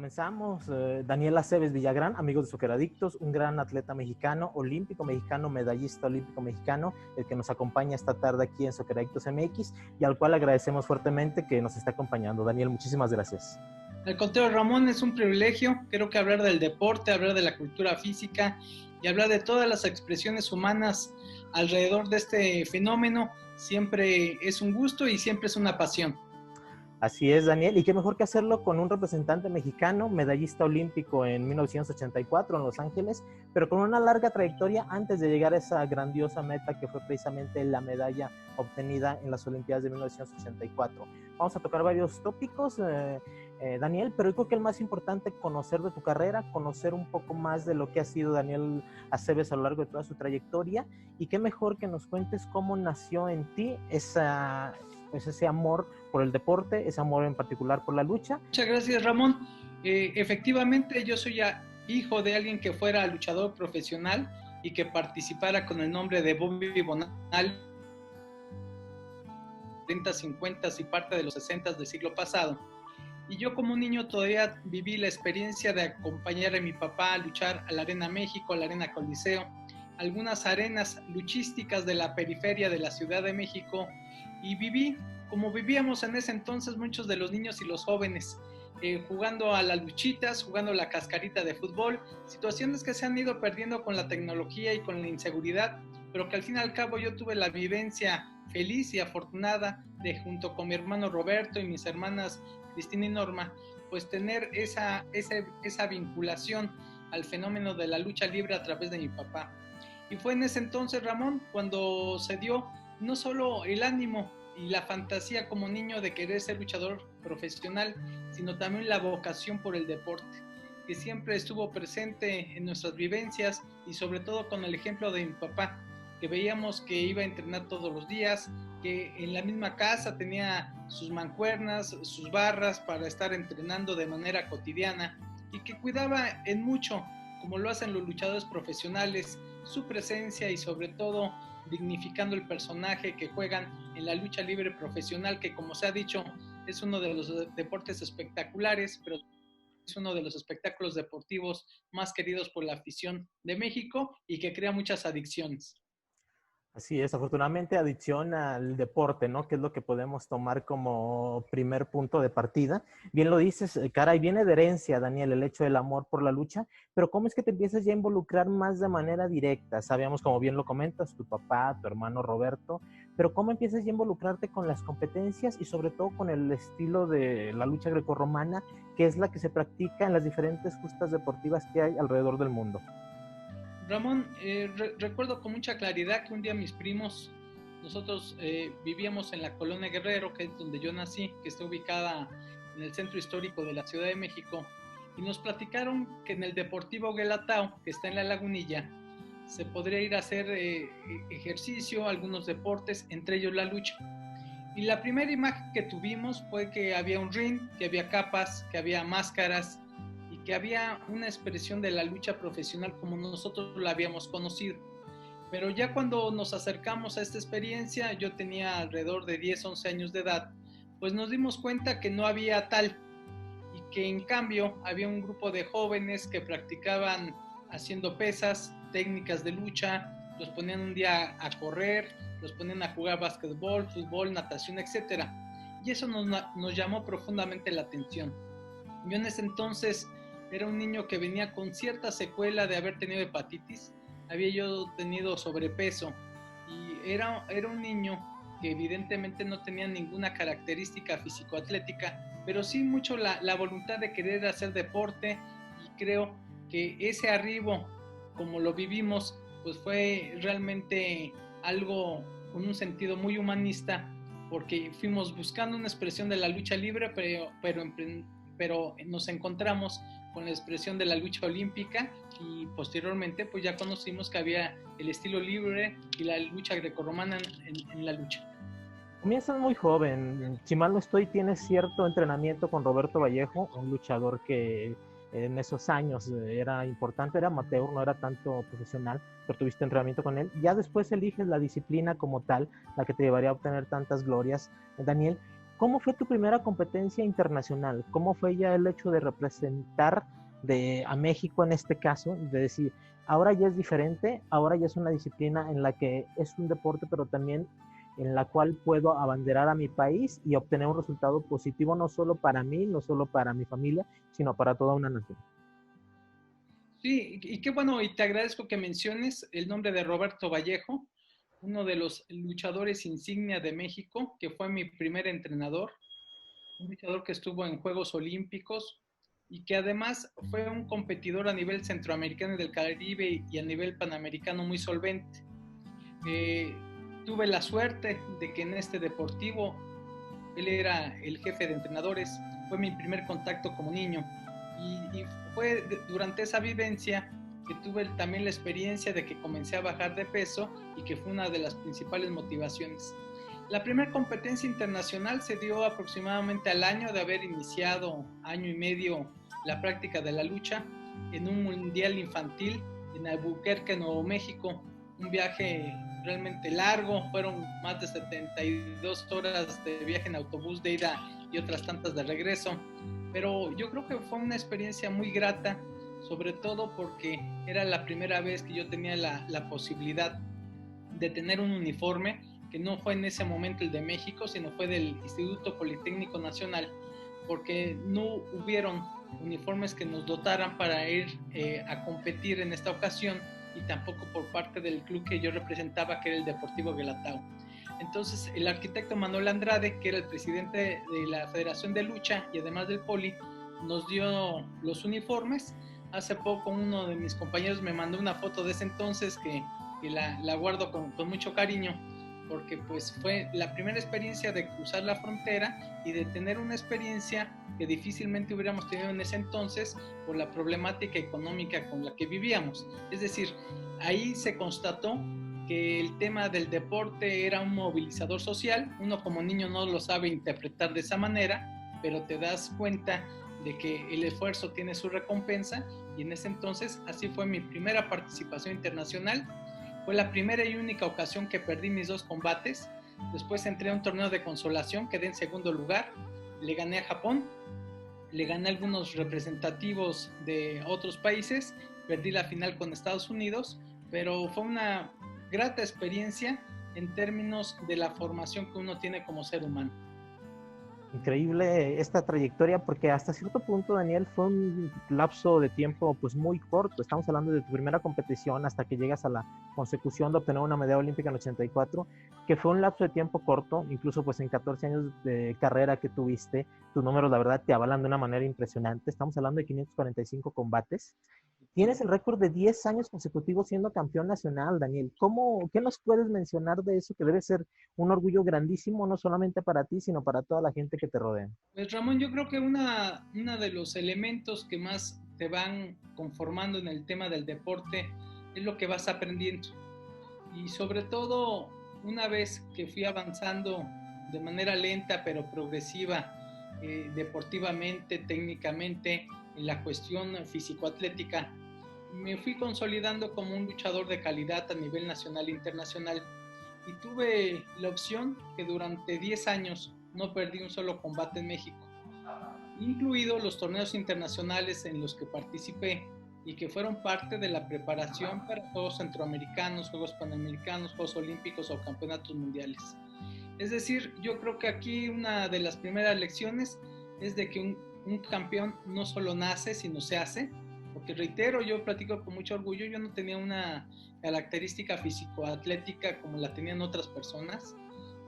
comenzamos. Daniel Aceves Villagrán, amigo de Socceradictos, un gran atleta mexicano, olímpico mexicano, medallista olímpico mexicano, el que nos acompaña esta tarde aquí en Socceradictos MX y al cual agradecemos fuertemente que nos está acompañando. Daniel, muchísimas gracias. Al contrario, Ramón, es un privilegio. Creo que hablar del deporte, hablar de la cultura física y hablar de todas las expresiones humanas alrededor de este fenómeno siempre es un gusto y siempre es una pasión. Así es, Daniel, y qué mejor que hacerlo con un representante mexicano, medallista olímpico en 1984 en Los Ángeles, pero con una larga trayectoria antes de llegar a esa grandiosa meta que fue precisamente la medalla obtenida en las Olimpiadas de 1984. Vamos a tocar varios tópicos, Daniel, pero yo creo que el más importante, conocer de tu carrera, conocer un poco más de lo que ha sido Daniel Aceves a lo largo de toda su trayectoria, y qué mejor que nos cuentes cómo nació en ti ese amor por el deporte, ese amor en particular por la lucha. Muchas gracias, Ramón. Efectivamente, yo soy hijo de alguien que fuera luchador profesional y que participara con el nombre de Bobby Bonal 30, 50 y parte de los 60 del siglo pasado. Y yo como niño todavía viví la experiencia de acompañar a mi papá a luchar a la Arena México, a la Arena Coliseo, algunas arenas luchísticas de la periferia de la Ciudad de México, y viví como vivíamos en ese entonces muchos de los niños y los jóvenes, jugando a las luchitas, jugando la cascarita de fútbol, situaciones que se han ido perdiendo con la tecnología y con la inseguridad, pero que al fin y al cabo yo tuve la vivencia feliz y afortunada de, junto con mi hermano Roberto y mis hermanas Cristina y Norma, pues tener esa vinculación al fenómeno de la lucha libre a través de mi papá. Y fue en ese entonces, Ramón, cuando se dio no solo el ánimo y la fantasía como niño de querer ser luchador profesional, sino también la vocación por el deporte, que siempre estuvo presente en nuestras vivencias y sobre todo con el ejemplo de mi papá, que veíamos que iba a entrenar todos los días, que en la misma casa tenía sus mancuernas, sus barras para estar entrenando de manera cotidiana y que cuidaba en mucho, como lo hacen los luchadores profesionales, su presencia y sobre todo dignificando el personaje que juegan en la lucha libre profesional, que como se ha dicho es uno de los deportes espectaculares, pero es uno de los espectáculos deportivos más queridos por la afición de México y que crea muchas adicciones. Así es, afortunadamente adicción al deporte, ¿no? Que es lo que podemos tomar como primer punto de partida. Bien lo dices, caray, viene de herencia, Daniel, el hecho del amor por la lucha, pero ¿cómo es que te empiezas ya a involucrar más de manera directa? Sabíamos, como bien lo comentas, tu papá, tu hermano Roberto, pero ¿cómo empiezas ya a involucrarte con las competencias y sobre todo con el estilo de la lucha grecorromana, que es la que se practica en las diferentes justas deportivas que hay alrededor del mundo? Ramón, recuerdo con mucha claridad que un día mis primos, nosotros vivíamos en la Colonia Guerrero, que es donde yo nací, que está ubicada en el centro histórico de la Ciudad de México, y nos platicaron que en el Deportivo Guelatao, que está en la Lagunilla, se podría ir a hacer ejercicio, algunos deportes, entre ellos la lucha. Y la primera imagen que tuvimos fue que había un ring, que había capas, que había máscaras, que había una expresión de la lucha profesional como nosotros la habíamos conocido. Pero ya cuando nos acercamos a esta experiencia, yo tenía alrededor de 10, 11 años de edad, pues nos dimos cuenta que no había tal, y que en cambio había un grupo de jóvenes que practicaban haciendo pesas, técnicas de lucha, los ponían un día a correr, los ponían a jugar básquetbol, fútbol, natación, etc. Y eso nos llamó profundamente la atención. Yo en ese entonces era un niño que venía con cierta secuela de haber tenido hepatitis, había yo tenido sobrepeso y era un niño que evidentemente no tenía ninguna característica físico-atlética, pero sí mucho la voluntad de querer hacer deporte, y creo que ese arribo, como lo vivimos, pues fue realmente algo con un sentido muy humanista, porque fuimos buscando una expresión de la lucha libre, pero nos encontramos con la expresión de la lucha olímpica, y posteriormente pues ya conocimos que había el estilo libre y la lucha grecorromana en la lucha. Comienzas muy joven, si mal no estoy, tienes cierto entrenamiento con Roberto Vallejo, un luchador que en esos años era importante, era amateur, no era tanto profesional, pero tuviste entrenamiento con él. Ya después eliges la disciplina como tal, la que te llevaría a obtener tantas glorias. Daniel, ¿cómo fue tu primera competencia internacional? ¿Cómo fue ya el hecho de representar a México en este caso? De decir, ahora ya es diferente, ahora ya es una disciplina en la que es un deporte, pero también en la cual puedo abanderar a mi país y obtener un resultado positivo, no solo para mí, no solo para mi familia, sino para toda una nación. Sí, y qué bueno, y te agradezco que menciones el nombre de Roberto Vallejo, uno de los luchadores insignia de México, que fue mi primer entrenador, un luchador que estuvo en Juegos Olímpicos y que además fue un competidor a nivel centroamericano y del Caribe y a nivel panamericano muy solvente. Tuve la suerte de que en este deportivo él era el jefe de entrenadores, fue mi primer contacto como niño y fue durante esa vivencia que tuve también la experiencia de que comencé a bajar de peso y que fue una de las principales motivaciones. La primera competencia internacional se dio aproximadamente al año de haber iniciado, año y medio, la práctica de la lucha en un mundial infantil en Albuquerque, Nuevo México, un viaje realmente largo, fueron más de 72 horas de viaje en autobús de ida y otras tantas de regreso, pero yo creo que fue una experiencia muy grata, sobre todo porque era la primera vez que yo tenía la posibilidad de tener un uniforme que no fue en ese momento el de México, sino fue del Instituto Politécnico Nacional, porque no hubieron uniformes que nos dotaran para ir a competir en esta ocasión y tampoco por parte del club que yo representaba, que era el Deportivo Guelatao. Entonces el arquitecto Manuel Andrade, que era el presidente de la Federación de Lucha y además del Poli, nos dio los uniformes. Hace poco uno de mis compañeros me mandó una foto de ese entonces que la guardo con mucho cariño, porque pues fue la primera experiencia de cruzar la frontera y de tener una experiencia que difícilmente hubiéramos tenido en ese entonces por la problemática económica con la que vivíamos. Es decir, ahí se constató que el tema del deporte era un movilizador social. Uno como niño no lo sabe interpretar de esa manera, pero te das cuenta de que el esfuerzo tiene su recompensa, y en ese entonces así fue mi primera participación internacional. Fue la primera y única ocasión que perdí mis 2 combates. Después entré a un torneo de consolación, quedé en segundo lugar, le gané a Japón, le gané a algunos representativos de otros países, perdí la final con Estados Unidos, pero fue una grata experiencia en términos de la formación que uno tiene como ser humano. Increíble esta trayectoria, porque hasta cierto punto, Daniel, fue un lapso de tiempo pues muy corto. Estamos hablando de tu primera competición hasta que llegas a la consecución de obtener una medalla olímpica en 84, que fue un lapso de tiempo corto. Incluso pues en 14 años de carrera que tuviste, tus números la verdad te avalan de una manera impresionante. Estamos hablando de 545 combates. Tienes el récord de 10 años consecutivos siendo campeón nacional, Daniel. ¿Qué nos puedes mencionar de eso, que debe ser un orgullo grandísimo, no solamente para ti, sino para toda la gente que te rodea? Pues Ramón, yo creo que una de los elementos que más te van conformando en el tema del deporte es lo que vas aprendiendo. Y sobre todo, una vez que fui avanzando de manera lenta pero progresiva, deportivamente, técnicamente, en la cuestión físico-atlética, me fui consolidando como un luchador de calidad a nivel nacional e internacional, y tuve la opción que durante 10 años no perdí un solo combate en México, incluidos los torneos internacionales en los que participé y que fueron parte de la preparación para Juegos Centroamericanos, Juegos Panamericanos, Juegos Olímpicos o Campeonatos Mundiales. Es decir, yo creo que aquí una de las primeras lecciones es de que un campeón no solo nace, sino se hace, porque reitero, yo platico con mucho orgullo, yo no tenía una característica físico-atlética como la tenían otras personas,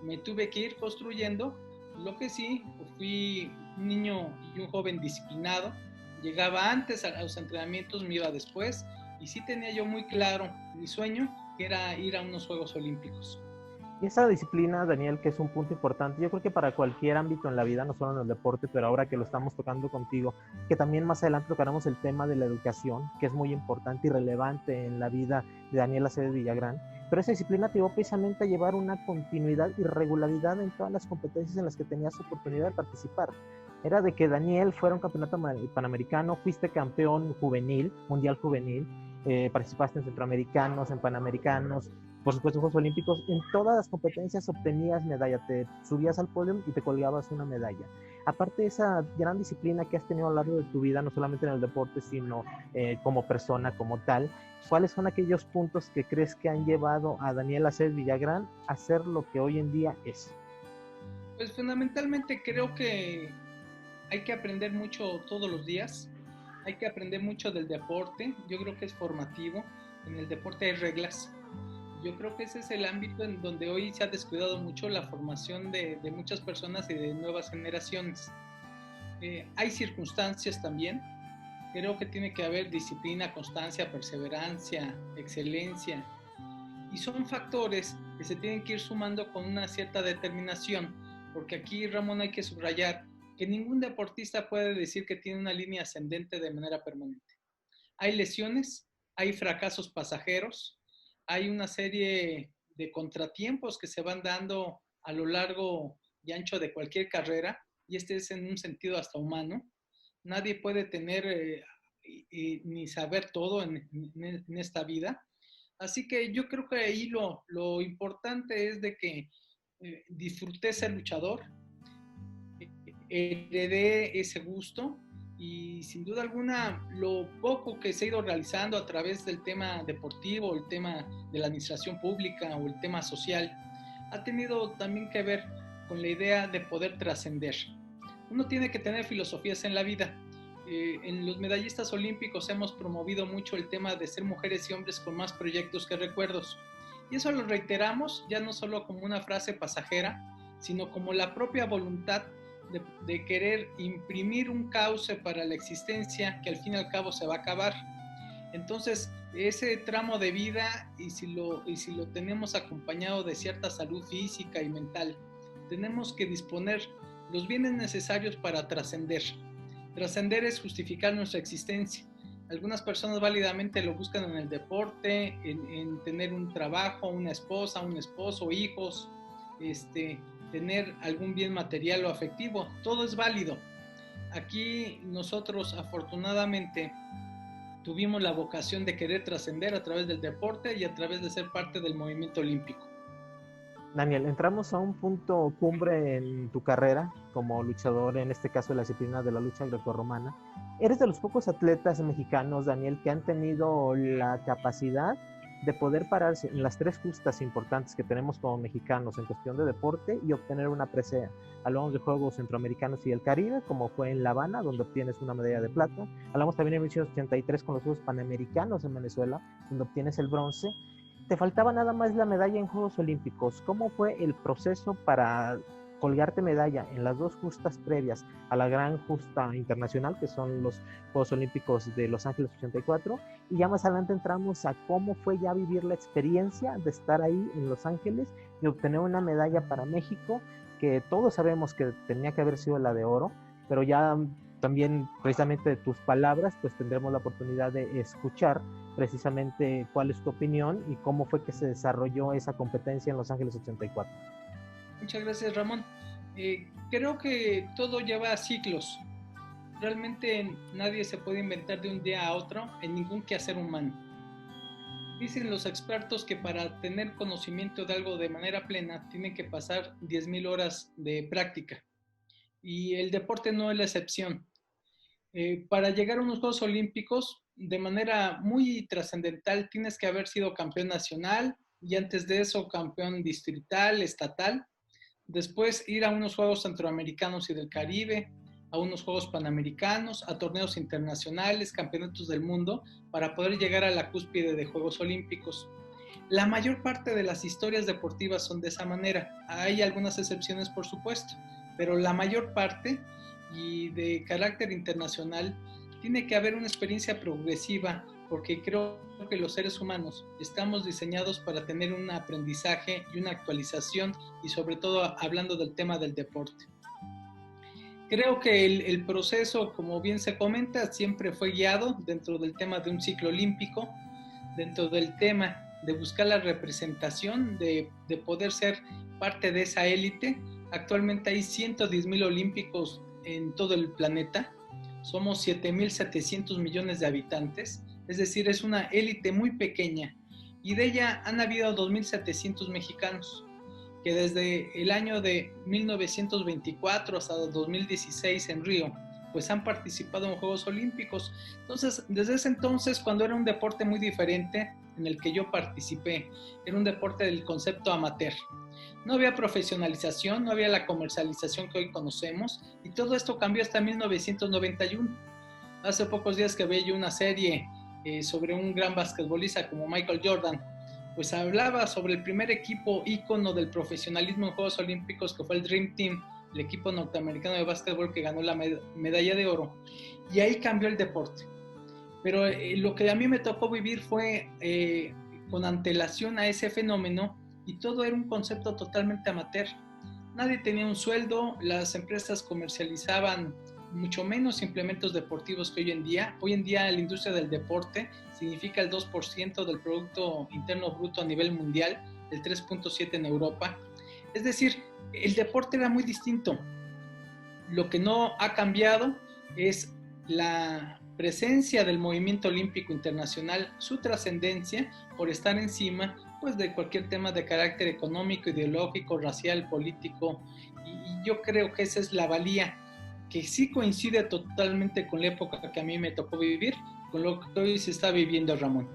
me tuve que ir construyendo. Lo que sí, fui un niño y un joven disciplinado, llegaba antes a los entrenamientos, me iba después, y sí tenía yo muy claro mi sueño, que era ir a unos Juegos Olímpicos. Y esa disciplina, Daniel, que es un punto importante, yo creo que para cualquier ámbito en la vida, no solo en el deporte, pero ahora que lo estamos tocando contigo, que también más adelante tocaremos el tema de la educación, que es muy importante y relevante en la vida de Daniel Aceves Villagrán, pero esa disciplina te llevó precisamente a llevar una continuidad y regularidad en todas las competencias en las que tenías oportunidad de participar. Era de que Daniel fuera un campeonato panamericano, fuiste campeón juvenil, mundial juvenil, participaste en centroamericanos, en panamericanos, por supuesto, Juegos Olímpicos, en todas las competencias obtenías medalla, te subías al podio y te colgabas una medalla. Aparte de esa gran disciplina que has tenido a lo largo de tu vida, no solamente en el deporte, sino como persona, como tal, ¿cuáles son aquellos puntos que crees que han llevado a Daniel Acés Villagrán a ser lo que hoy en día es? Pues fundamentalmente creo que hay que aprender mucho todos los días, hay que aprender mucho del deporte, yo creo que es formativo, en el deporte hay reglas. Yo creo que ese es el ámbito en donde hoy se ha descuidado mucho la formación de muchas personas y de nuevas generaciones. Hay circunstancias también. Creo que tiene que haber disciplina, constancia, perseverancia, excelencia. Y son factores que se tienen que ir sumando con una cierta determinación. Porque aquí, Ramón, hay que subrayar que ningún deportista puede decir que tiene una línea ascendente de manera permanente. Hay lesiones, hay fracasos pasajeros, hay una serie de contratiempos que se van dando a lo largo y ancho de cualquier carrera, y este es en un sentido hasta humano. Nadie puede tener ni saber todo en esta vida. Así que yo creo que ahí lo importante es de que disfruté ser luchador, heredé ese gusto y sin duda alguna lo poco que se ha ido realizando a través del tema deportivo, el tema de la administración pública o el tema social, ha tenido también que ver con la idea de poder trascender. Uno tiene que tener filosofías en la vida. En los medallistas olímpicos hemos promovido mucho el tema de ser mujeres y hombres con más proyectos que recuerdos. Y eso lo reiteramos ya no solo como una frase pasajera, sino como la propia voluntad de querer imprimir un cauce para la existencia que al fin y al cabo se va a acabar. Entonces, ese tramo de vida, y si lo tenemos acompañado de cierta salud física y mental, tenemos que disponer los bienes necesarios para trascender. Trascender es justificar nuestra existencia. Algunas personas válidamente lo buscan en el deporte, en tener un trabajo, una esposa, un esposo, hijos, tener algún bien material o afectivo. Todo es válido. Aquí nosotros afortunadamente tuvimos la vocación de querer trascender a través del deporte y a través de ser parte del movimiento olímpico. Daniel, entramos a un punto cumbre en tu carrera como luchador, en este caso de la disciplina de la lucha grecorromana. Eres de los pocos atletas mexicanos, Daniel, que han tenido la capacidad de poder pararse en las tres justas importantes que tenemos como mexicanos en cuestión de deporte y obtener una presea. Hablamos de Juegos Centroamericanos y el Caribe, como fue en La Habana, donde obtienes una medalla de plata. Hablamos también en 1983 con los Juegos Panamericanos en Venezuela, donde obtienes el bronce. Te faltaba nada más la medalla en Juegos Olímpicos. ¿Cómo fue el proceso para colgarte medalla en las dos justas previas a la gran justa internacional, que son los Juegos Olímpicos de Los Ángeles 84? Y ya más adelante entramos a cómo fue ya vivir la experiencia de estar ahí en Los Ángeles y obtener una medalla para México, que todos sabemos que tenía que haber sido la de oro, pero ya también precisamente de tus palabras, pues tendremos la oportunidad de escuchar precisamente cuál es tu opinión y cómo fue que se desarrolló esa competencia en Los Ángeles 84. Muchas gracias, Ramón. Creo que todo lleva ciclos. Realmente nadie se puede inventar de un día a otro en ningún quehacer humano. Dicen los expertos que para tener conocimiento de algo de manera plena tienen que pasar 10,000 horas de práctica. Y el deporte no es la excepción. Para llegar a unos Juegos Olímpicos, de manera muy trascendental, tienes que haber sido campeón nacional y antes de eso campeón distrital, estatal. Después ir a unos Juegos Centroamericanos y del Caribe, a unos Juegos Panamericanos, a torneos internacionales, campeonatos del mundo, para poder llegar a la cúspide de Juegos Olímpicos. La mayor parte de las historias deportivas son de esa manera. Hay algunas excepciones, por supuesto, pero la mayor parte y de carácter internacional tiene que haber una experiencia progresiva, porque creo que los seres humanos estamos diseñados para tener un aprendizaje y una actualización, y sobre todo hablando del tema del deporte. Creo que el proceso, como bien se comenta, siempre fue guiado dentro del tema de un ciclo olímpico, dentro del tema de buscar la representación, de poder ser parte de esa élite. Actualmente hay 110,000 olímpicos en todo el planeta, somos 7,700 millones de habitantes, es decir, es una élite muy pequeña, y de ella han habido 2.700 mexicanos que desde el año de 1924 hasta 2016 en Río, pues han participado en Juegos Olímpicos. Entonces, desde ese entonces, cuando era un deporte muy diferente en el que yo participé, era un deporte del concepto amateur. No había profesionalización, no había la comercialización que hoy conocemos, y todo esto cambió hasta 1991. Hace pocos días que veía yo una serie sobre un gran basquetbolista como Michael Jordan, pues hablaba sobre el primer equipo ícono del profesionalismo en Juegos Olímpicos, que fue el Dream Team, el equipo norteamericano de básquetbol que ganó la medalla de oro, y ahí cambió el deporte. Pero lo que a mí me tocó vivir fue con antelación a ese fenómeno, y todo era un concepto totalmente amateur. Nadie tenía un sueldo, las empresas comercializaban mucho menos implementos deportivos que hoy en día. Hoy en día la industria del deporte significa el 2% del Producto Interno Bruto a nivel mundial, el 3.7% en Europa. Es decir, el deporte era muy distinto. Lo que no ha cambiado es la presencia del movimiento olímpico internacional, su trascendencia por estar encima pues, de cualquier tema de carácter económico, ideológico, racial, político, y yo creo que esa es la valía, que sí coincide totalmente con la época que a mí me tocó vivir, con lo que hoy se está viviendo, Ramón.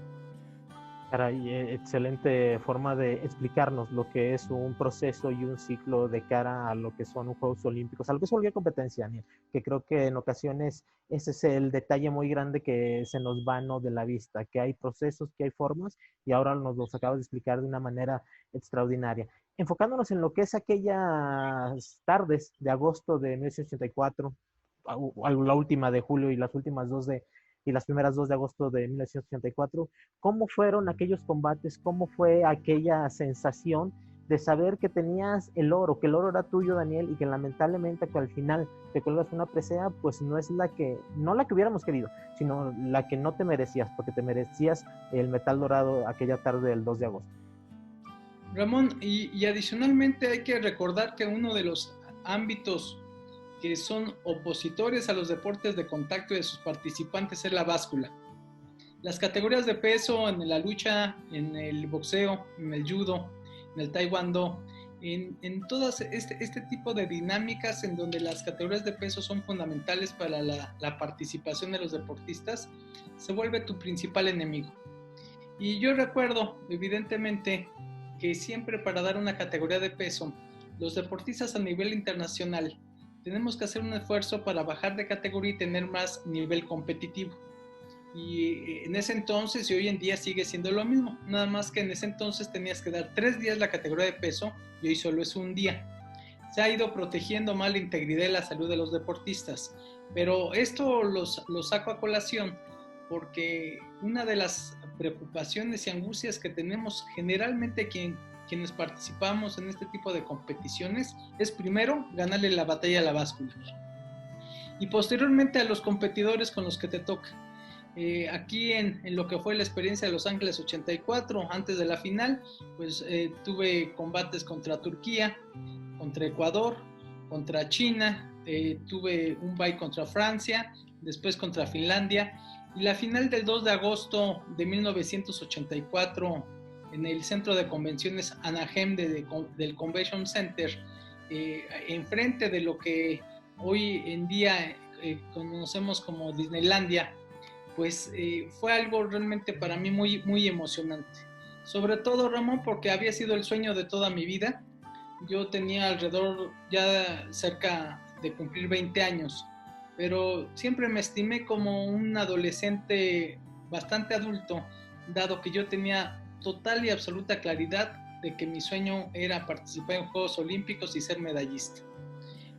Caray, excelente forma de explicarnos lo que es un proceso y un ciclo de cara a lo que son los Juegos Olímpicos, a lo que es cualquier competencia, Daniel, que creo que en ocasiones ese es el detalle muy grande que se nos va, ¿no?, de la vista, que hay procesos, que hay formas, y ahora nos los acabas de explicar de una manera extraordinaria. Enfocándonos en lo que es aquellas tardes de agosto de 1984, la última de julio y las últimas dos y las primeras 2 de agosto de 1984, ¿cómo fueron aquellos combates? ¿Cómo fue aquella sensación de saber que tenías el oro, que el oro era tuyo, Daniel, y que lamentablemente que al final te cuelgas una presea, pues no es no la que hubiéramos querido, sino la que no te merecías, porque te merecías el metal dorado aquella tarde del 2 de agosto? Ramón, y adicionalmente hay que recordar que uno de los ámbitos que son opositores a los deportes de contacto de sus participantes es la báscula. Las categorías de peso en la lucha, en el boxeo, en el judo, en el taekwondo, en todas este tipo de dinámicas en donde las categorías de peso son fundamentales para la participación de los deportistas, se vuelve tu principal enemigo. Y yo recuerdo, evidentemente, que siempre para dar una categoría de peso, los deportistas a nivel internacional tenemos que hacer un esfuerzo para bajar de categoría y tener más nivel competitivo. Y en ese entonces y hoy en día sigue siendo lo mismo, nada más que en ese entonces tenías que dar 3 días la categoría de peso y hoy solo es un día. Se ha ido protegiendo más la integridad y la salud de los deportistas, pero esto lo saco a colación porque una de las preocupaciones y angustias que tenemos generalmente quienes participamos en este tipo de competiciones es primero ganarle la batalla a la báscula y posteriormente a los competidores con los que te toca. Aquí en lo que fue la experiencia de Los Ángeles 84, antes de la final, pues tuve combates contra Turquía, contra Ecuador, contra China, tuve un bye contra Francia, después contra Finlandia, y la final del 2 de agosto de 1984 en el centro de convenciones Anaheim del Convention Center, enfrente de lo que hoy en día conocemos como Disneylandia, pues fue algo realmente para mí muy, muy emocionante. Sobre todo, Ramón, porque había sido el sueño de toda mi vida. Yo tenía alrededor ya cerca de cumplir 20 años, pero siempre me estimé como un adolescente bastante adulto, dado que yo tenía total y absoluta claridad de que mi sueño era participar en Juegos Olímpicos y ser medallista.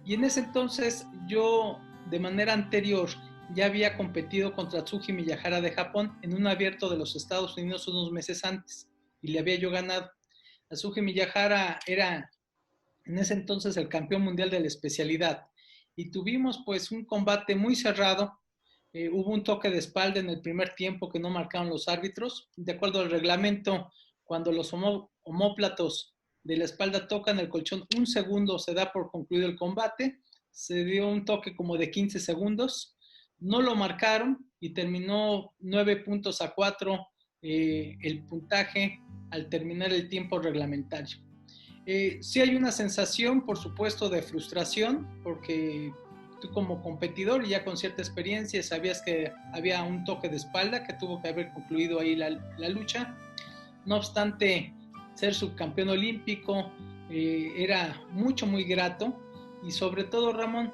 Y en ese entonces yo, de manera anterior, ya había competido contra Tsuji Miyahara de Japón en un abierto de los Estados Unidos unos meses antes y le había yo ganado. Tsuji Miyahara era en ese entonces el campeón mundial de la especialidad y tuvimos pues un combate muy cerrado. Hubo un toque de espalda en el primer tiempo que no marcaron los árbitros. De acuerdo al reglamento, cuando los omóplatos de la espalda tocan el colchón un segundo, se da por concluido el combate. Se dio un toque como de 15 segundos, no lo marcaron y terminó 9 puntos a 4 el puntaje al terminar el tiempo reglamentario. Sí hay una sensación, por supuesto, de frustración, porque tú como competidor y ya con cierta experiencia sabías que había un toque de espalda, que tuvo que haber concluido ahí la lucha. No obstante, ser subcampeón olímpico era muy grato, y sobre todo, Ramón,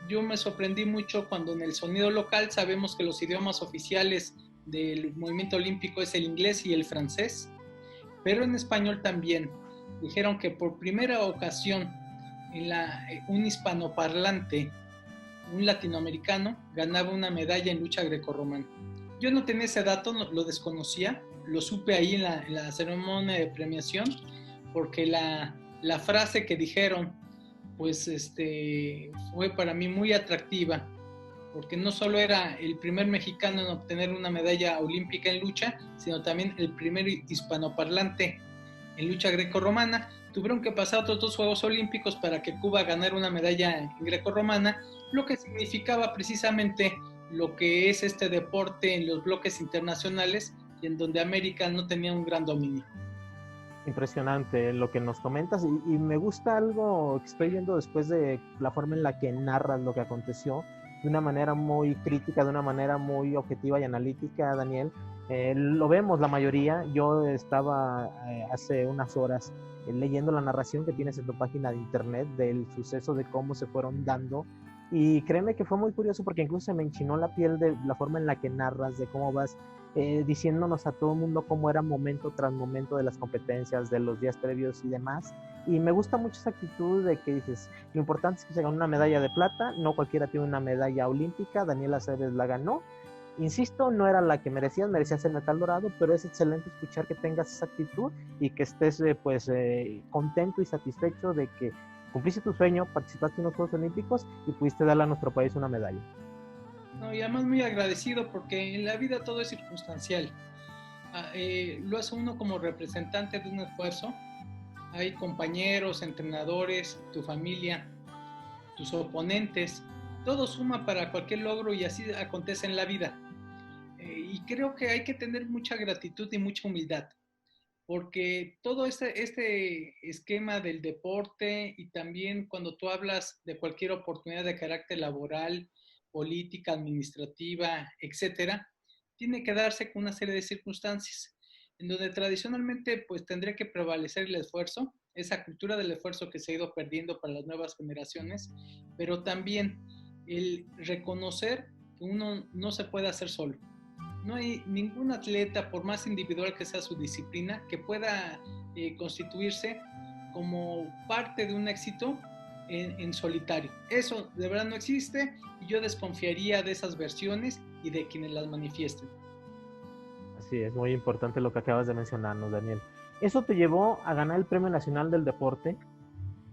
yo me sorprendí mucho cuando en el sonido local sabemos que los idiomas oficiales del movimiento olímpico es el inglés y el francés, pero en español también. Dijeron que por primera ocasión un hispanoparlante, un latinoamericano, ganaba una medalla en lucha grecorromana. Yo no tenía ese dato, lo desconocía, lo supe ahí en la ceremonia de premiación, porque la frase que dijeron, pues fue para mí muy atractiva, porque no solo era el primer mexicano en obtener una medalla olímpica en lucha, sino también el primer hispanoparlante en lucha grecorromana. Tuvieron que pasar otros 2 Juegos Olímpicos para que Cuba ganara una medalla en grecorromana, lo que significaba precisamente lo que es este deporte en los bloques internacionales, y en donde América no tenía un gran dominio. Impresionante lo que nos comentas, y me gusta algo que estoy viendo después de la forma en la que narras lo que aconteció, de una manera muy crítica, de una manera muy objetiva y analítica, Daniel. Lo vemos la mayoría. Yo estaba hace unas horas leyendo la narración que tienes en tu página de internet del suceso, de cómo se fueron dando, y créeme que fue muy curioso porque incluso se me enchinó la piel de la forma en la que narras, de cómo vas diciéndonos a todo el mundo cómo era momento tras momento de las competencias, de los días previos y demás. Y me gusta mucho esa actitud de que dices, lo importante es que se ganó una medalla de plata, no cualquiera tiene una medalla olímpica, Daniela Cebes la ganó. Insisto, no era la que merecías el metal dorado, pero es excelente escuchar que tengas esa actitud y que estés contento y satisfecho de que cumpliste tu sueño, participaste en los Juegos Olímpicos y pudiste darle a nuestro país una medalla. No, y además muy agradecido, porque en la vida todo es circunstancial. Lo hace uno como representante de un esfuerzo. Hay compañeros, entrenadores, tu familia, tus oponentes, todo suma para cualquier logro, y así acontece en la vida. Y creo que hay que tener mucha gratitud y mucha humildad, porque todo este esquema del deporte, y también cuando tú hablas de cualquier oportunidad de carácter laboral, política, administrativa, etcétera, tiene que darse con una serie de circunstancias en donde tradicionalmente pues tendría que prevalecer el esfuerzo, esa cultura del esfuerzo que se ha ido perdiendo para las nuevas generaciones, pero también el reconocer que uno no se puede hacer solo. No hay ningún atleta, por más individual que sea su disciplina, que pueda constituirse como parte de un éxito en solitario. Eso de verdad no existe, y yo desconfiaría de esas versiones y de quienes las manifiesten. Así es, muy importante lo que acabas de mencionarnos, Daniel. Eso te llevó a ganar el Premio Nacional del Deporte,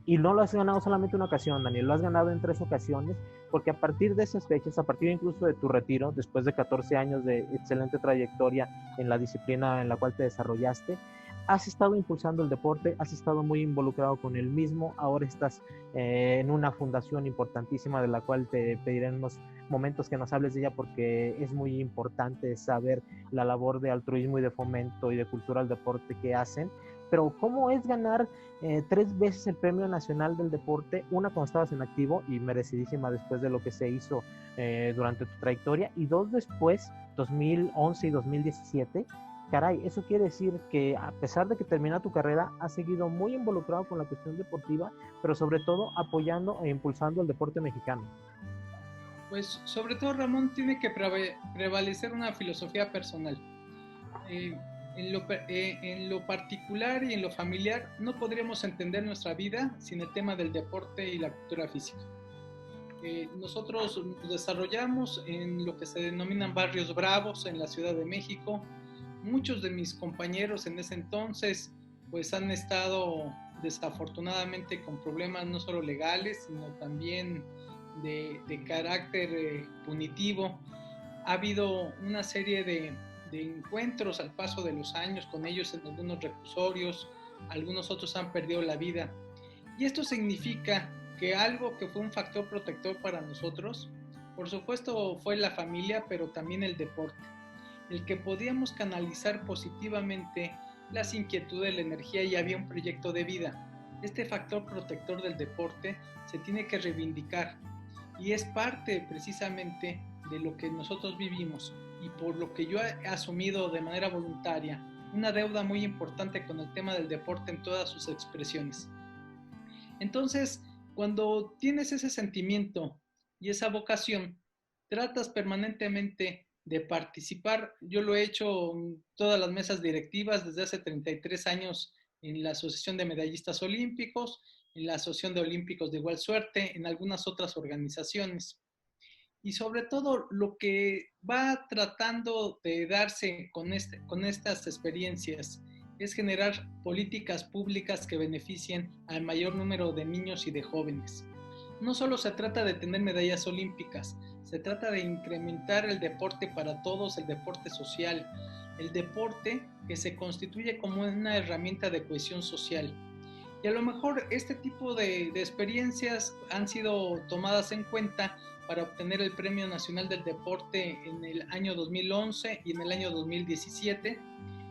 y no lo has ganado solamente una ocasión, Daniel, lo has ganado en 3 ocasiones, porque a partir de esas fechas, a partir incluso de tu retiro, después de 14 años de excelente trayectoria en la disciplina en la cual te desarrollaste, has estado impulsando el deporte, has estado muy involucrado con el mismo, ahora estás en una fundación importantísima de la cual te pediré en unos momentos que nos hables de ella, porque es muy importante saber la labor de altruismo y de fomento y de cultura al deporte que hacen. Pero ¿cómo es ganar 3 veces el Premio Nacional del Deporte? Una cuando estabas en activo y merecidísima después de lo que se hizo durante tu trayectoria, y 2 después, 2011 y 2017. Caray, eso quiere decir que a pesar de que termina tu carrera, has seguido muy involucrado con la cuestión deportiva, pero sobre todo apoyando e impulsando el deporte mexicano. Pues sobre todo, Ramón, tiene que prevalecer una filosofía personal. Eh, en lo particular y en lo familiar, no podríamos entender nuestra vida sin el tema del deporte y la cultura física. Nosotros nos desarrollamos en lo que se denominan barrios bravos en la Ciudad de México. Muchos de mis compañeros en ese entonces pues han estado desafortunadamente con problemas no solo legales, sino también de carácter punitivo. Ha habido una serie de encuentros al paso de los años con ellos en algunos reclusorios, algunos otros han perdido la vida. Y esto significa que algo que fue un factor protector para nosotros, por supuesto fue la familia, pero también el deporte. el que podíamos canalizar positivamente las inquietudes, la energía y había un proyecto de vida. Este factor protector del deporte se tiene que reivindicar y es parte precisamente de lo que nosotros vivimos y por lo que yo he asumido de manera voluntaria una deuda muy importante con el tema del deporte en todas sus expresiones. Entonces, cuando tienes ese sentimiento y esa vocación, tratas permanentemente de participar. Yo lo he hecho en todas las mesas directivas desde hace 33 años en la Asociación de Medallistas Olímpicos, en la Asociación de Olímpicos de Igual Suerte, en algunas otras organizaciones. Y sobre todo lo que va tratando de darse con estas experiencias es generar políticas públicas que beneficien al mayor número de niños y de jóvenes. No solo se trata de tener medallas olímpicas, se trata de incrementar el deporte para todos, el deporte social, el deporte que se constituye como una herramienta de cohesión social. Y a lo mejor este tipo de experiencias han sido tomadas en cuenta para obtener el Premio Nacional del Deporte en el año 2011 y en el año 2017,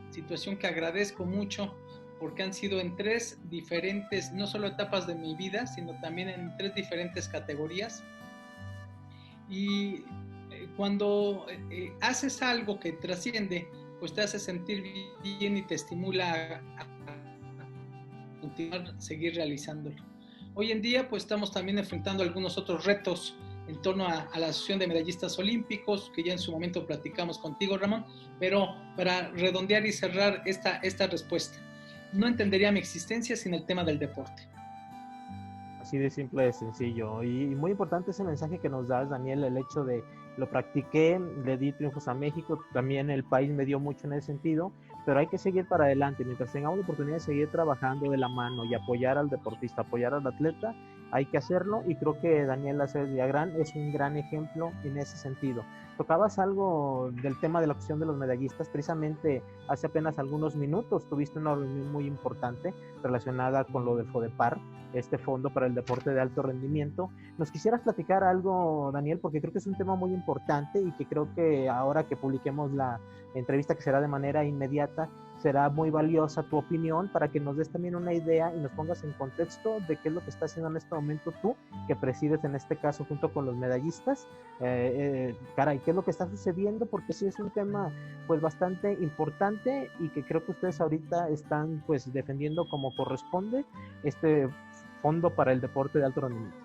situación que agradezco mucho porque han sido en 3 diferentes, no solo etapas de mi vida, sino también en 3 diferentes categorías. Y cuando haces algo que trasciende, pues te hace sentir bien y te estimula a continuar, seguir realizándolo. Hoy en día, pues estamos también enfrentando algunos otros retos en torno a la Asociación de Medallistas Olímpicos, que ya en su momento platicamos contigo, Ramón, pero para redondear y cerrar esta respuesta, no entendería mi existencia sin el tema del deporte. Así de simple, de sencillo. Y muy importante ese mensaje que nos das, Daniel, el hecho de lo practiqué, le di triunfos a México, también el país me dio mucho en ese sentido, pero hay que seguir para adelante. Mientras tengamos la oportunidad de seguir trabajando de la mano y apoyar al deportista, apoyar al atleta, hay que hacerlo y creo que Daniel Lacer Villagrán es un gran ejemplo en ese sentido. Tocabas algo del tema de la opción de los medallistas, precisamente hace apenas algunos minutos tuviste una reunión muy importante relacionada con lo del FODEPAR, este Fondo para el Deporte de Alto Rendimiento. ¿Nos quisieras platicar algo, Daniel? Porque creo que es un tema muy importante y que creo que ahora que publiquemos la entrevista, que será de manera inmediata, será muy valiosa tu opinión para que nos des también una idea y nos pongas en contexto de qué es lo que está haciendo en este momento tú, que presides en este caso junto con los medallistas. Caray, ¿qué es lo que está sucediendo? Porque sí es un tema pues bastante importante y que creo que ustedes ahorita están pues defendiendo como corresponde este Fondo para el Deporte de Alto Rendimiento.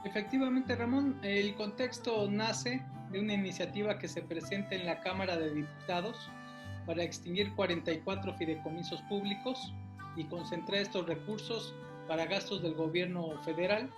Efectivamente, Ramón, el contexto nace de una iniciativa que se presenta en la Cámara de Diputados para extinguir 44 fideicomisos públicos y concentrar estos recursos para gastos del gobierno federal.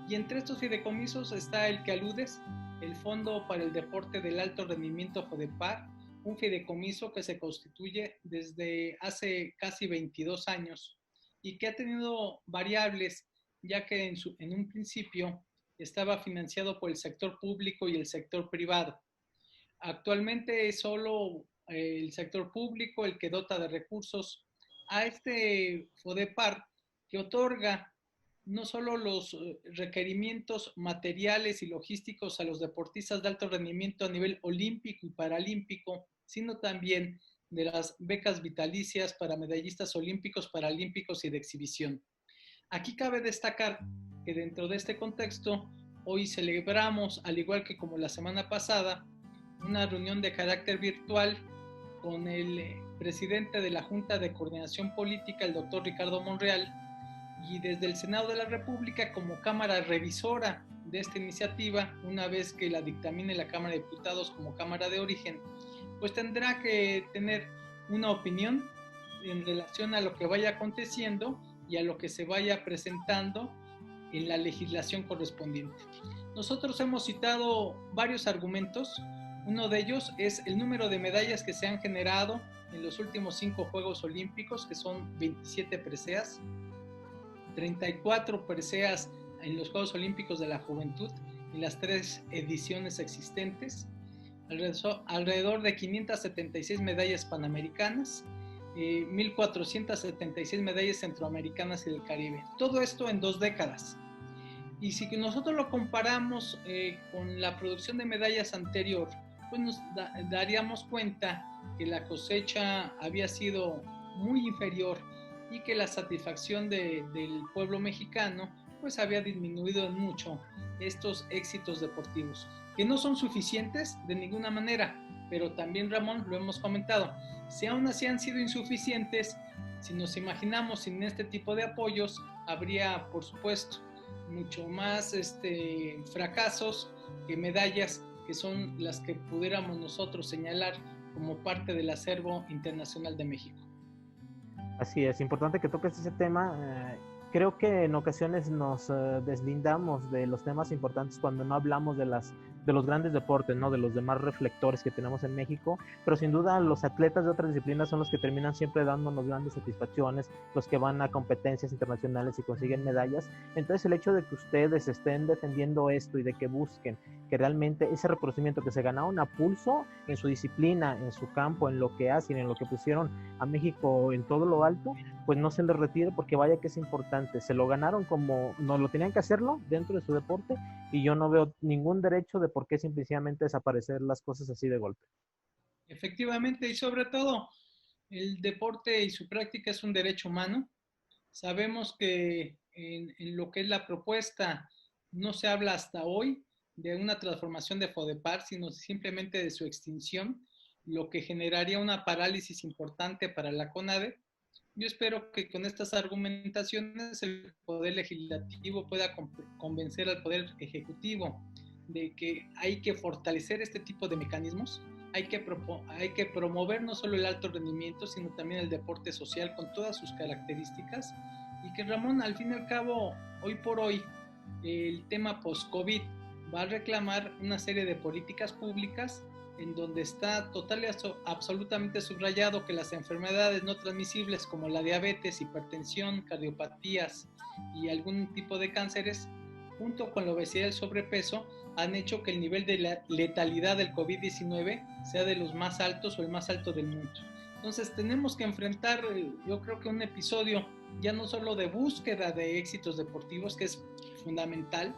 Y entre estos fideicomisos está el que aludes, el Fondo para el Deporte del Alto Rendimiento FODEPAR, un fideicomiso que se constituye desde hace casi 22 años y que ha tenido variables, ya que en un principio estaba financiado por el sector público y el sector privado. Actualmente es solo el sector público el que dota de recursos a este FODEPAR, que otorga no solo los requerimientos materiales y logísticos a los deportistas de alto rendimiento a nivel olímpico y paralímpico, sino también de las becas vitalicias para medallistas olímpicos, paralímpicos y de exhibición. Aquí cabe destacar que dentro de este contexto, hoy celebramos, al igual que como la semana pasada, una reunión de carácter virtual con el presidente de la Junta de Coordinación Política, el doctor Ricardo Monreal, y desde el Senado de la República como Cámara Revisora de esta iniciativa, una vez que la dictamine la Cámara de Diputados como Cámara de Origen, pues tendrá que tener una opinión en relación a lo que vaya aconteciendo y a lo que se vaya presentando en la legislación correspondiente. Nosotros hemos citado varios argumentos. Uno de ellos es el número de medallas que se han generado en los últimos 5 Juegos Olímpicos, que son 27 preseas, 34 preseas en los Juegos Olímpicos de la Juventud en las 3 ediciones existentes, alrededor de 576 medallas panamericanas, 1.476 medallas centroamericanas y del Caribe. Todo esto en 2 décadas. Y si nosotros lo comparamos con la producción de medallas anterior, pues nos daríamos cuenta que la cosecha había sido muy inferior y que la satisfacción del pueblo mexicano pues había disminuido en mucho estos éxitos deportivos, que no son suficientes de ninguna manera, pero también, Ramón, lo hemos comentado, si aún así han sido insuficientes, si nos imaginamos sin este tipo de apoyos, habría, por supuesto, mucho más fracasos que medallas, que son las que pudiéramos nosotros señalar como parte del acervo internacional de México. Así es, importante que toques ese tema. Creo que en ocasiones nos deslindamos de los temas importantes cuando no hablamos de los grandes deportes, ¿no? De los demás reflectores que tenemos en México, pero sin duda los atletas de otras disciplinas son los que terminan siempre dándonos grandes satisfacciones, los que van a competencias internacionales y consiguen medallas. Entonces el hecho de que ustedes estén defendiendo esto y de que busquen que realmente ese reconocimiento que se ganaron a pulso en su disciplina, en su campo, en lo que hacen, en lo que pusieron a México en todo lo alto, pues no se les retire, porque vaya que es importante. Se lo ganaron como no lo tenían que hacerlo dentro de su deporte, y yo no veo ningún derecho de por qué simplemente desaparecer las cosas así de golpe. Efectivamente, y sobre todo, el deporte y su práctica es un derecho humano. Sabemos que en lo que es la propuesta no se habla hasta hoy de una transformación de FODEPAR, sino simplemente de su extinción, lo que generaría una parálisis importante para la CONADE. Yo espero que con estas argumentaciones el Poder Legislativo pueda convencer al Poder Ejecutivo de que hay que fortalecer este tipo de mecanismos, hay que promover no solo el alto rendimiento, sino también el deporte social con todas sus características, y que, Ramón, al fin y al cabo, hoy por hoy, el tema post-COVID va a reclamar una serie de políticas públicas en donde está total y absolutamente subrayado que las enfermedades no transmisibles como la diabetes, hipertensión, cardiopatías y algún tipo de cánceres, junto con la obesidad y el sobrepeso, han hecho que el nivel de la letalidad del COVID-19 sea de los más altos o el más alto del mundo. Entonces tenemos que enfrentar, yo creo que un episodio ya no solo de búsqueda de éxitos deportivos, que es fundamental,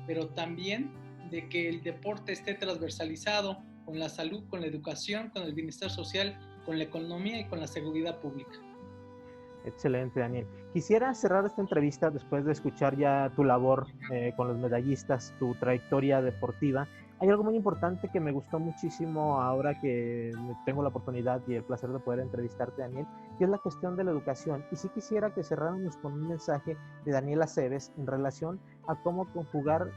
pero también de que el deporte esté transversalizado con la salud, con la educación, con el bienestar social, con la economía y con la seguridad pública. Excelente, Daniel. Quisiera cerrar esta entrevista después de escuchar ya tu labor con los medallistas, tu trayectoria deportiva. Hay algo muy importante que me gustó muchísimo ahora que tengo la oportunidad y el placer de poder entrevistarte, Daniel, que es la cuestión de la educación. Y sí quisiera que cerráramos con un mensaje de Daniel Aceves en relación a cómo conjugar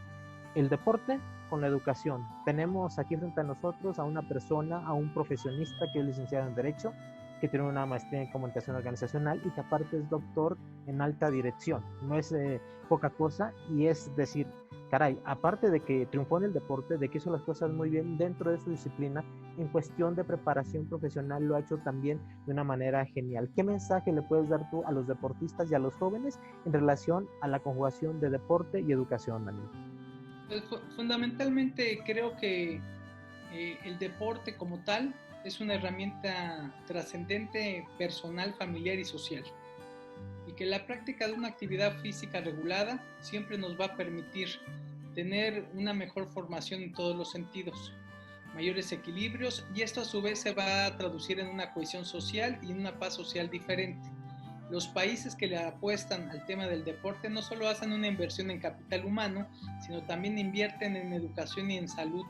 el deporte con la educación. Tenemos aquí frente a nosotros a una persona, a un profesionista que es licenciado en Derecho, que tiene una maestría en comunicación organizacional y que aparte es doctor en alta dirección. No es poca cosa, y es decir, caray, aparte de que triunfó en el deporte, de que hizo las cosas muy bien dentro de su disciplina, en cuestión de preparación profesional lo ha hecho también de una manera genial. ¿Qué mensaje le puedes dar tú a los deportistas y a los jóvenes en relación a la conjugación de deporte y educación, Daniel? Pues, fundamentalmente creo que el deporte como tal es una herramienta trascendente, personal, familiar y social, y que la práctica de una actividad física regulada siempre nos va a permitir tener una mejor formación en todos los sentidos, mayores equilibrios, y esto a su vez se va a traducir en una cohesión social y en una paz social diferente. Los países que le apuestan al tema del deporte no solo hacen una inversión en capital humano, sino también invierten en educación y en salud,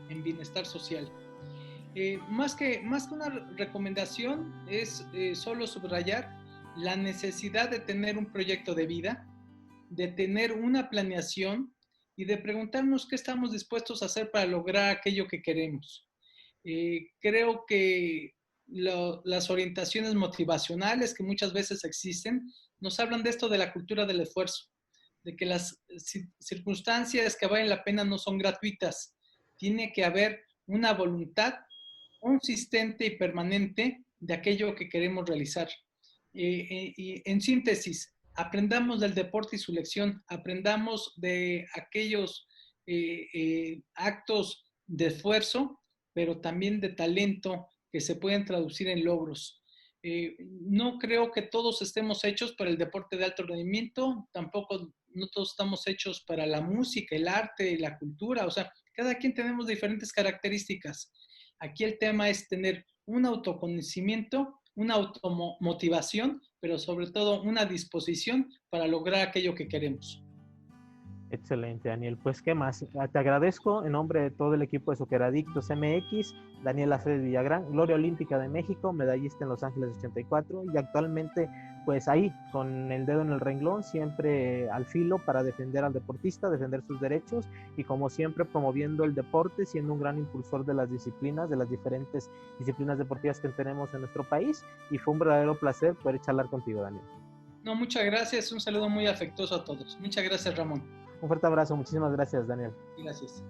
en bienestar social. Más que una recomendación, es solo subrayar la necesidad de tener un proyecto de vida, de tener una planeación y de preguntarnos qué estamos dispuestos a hacer para lograr aquello que queremos. Creo que las orientaciones motivacionales que muchas veces existen nos hablan de esto, de la cultura del esfuerzo, de que las circunstancias que valen la pena no son gratuitas. Tiene que haber una voluntad consistente y permanente de aquello que queremos realizar. Y en síntesis, aprendamos del deporte y su lección, aprendamos de aquellos actos de esfuerzo, pero también de talento que se pueden traducir en logros. No creo que todos estemos hechos para el deporte de alto rendimiento, tampoco no todos estamos hechos para la música, el arte, la cultura, o sea, cada quien tenemos diferentes características. Aquí el tema es tener un autoconocimiento, una automotivación, pero sobre todo una disposición para lograr aquello que queremos. Excelente, Daniel. Pues, ¿qué más? Te agradezco en nombre de todo el equipo de Socceradictos MX, Daniel Aceves Villagrán, gloria olímpica de México, medallista en Los Ángeles 84 y actualmente, pues ahí, con el dedo en el renglón, siempre al filo para defender al deportista, defender sus derechos y como siempre promoviendo el deporte, siendo un gran impulsor de las disciplinas, de las diferentes disciplinas deportivas que tenemos en nuestro país y fue un verdadero placer poder charlar contigo, Daniel. No, muchas gracias. Un saludo muy afectuoso a todos. Muchas gracias, Ramón. Un fuerte abrazo, muchísimas gracias, Daniel. Gracias.